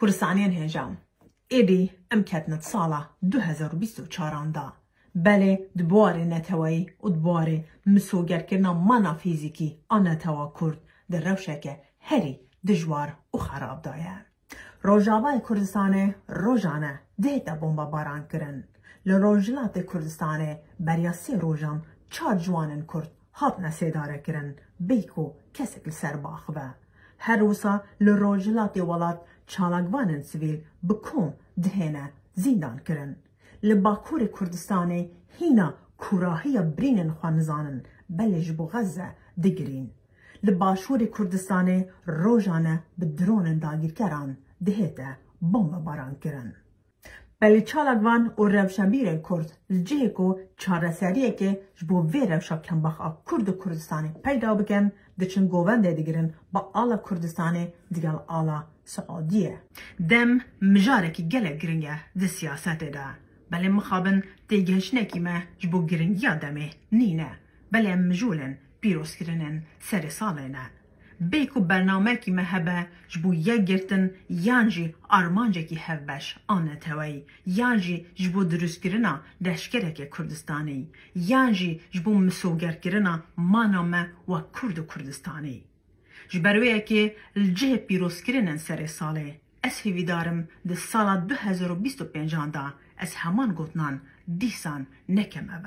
کردستانیان هنجام ایدی ام کتنت سالا 2024 دا بله دبوار نتوایی و دبوار مسوگر کرنا مانا فیزیکی آن نتوا کرد در روشه که هری دجوار و خراب دایه. روجاوای کردستان روزانه دیتا بمبا باران کرن. لروجلات کردستان بریا 3 روزان 4 جوانن کرد هات نسیداره کرن بیکو کسک سر باخوه. هر روزا لروجلات ولات چالاگوانن سویل بکوم دهنه زیندان کرن. لباکور کردستان هینا کوراهی برینن خوانزانن بلج بو غزه دگرین. لباشور کردستان روزانه به درون داگیر کرن دهته بمب باران کرن. بلی چالاگوان و روشنبیرن کرد جه کو چارسریه که جبو وی روشا کمبخا کرد کردستانی پیدا بکن دچن گوونده دیگرن با آلا کردستانی دیگل آلا سعودیه. دم مجاره که گله گرنگه ده سیاسته ده. بلی مخابن دیگهشنه که ما جبو گرنگی آدمه نینه. بلی مجولن پیروز کرنن سر ساله نه. بیکو برنامه که مهبه جبو یک گرتن یانجی آرمانجه که هفبش آنه توی یانجی جبو دروست کرنا دشکره که کردستانی یانجی جبو مسوگر کرنا مانامه و کردستانی جبرویه که الجه پیروز کرنن سر ساله از هیوی دارم ده سال 2025 دا از همان گوتنان دیسان نکمه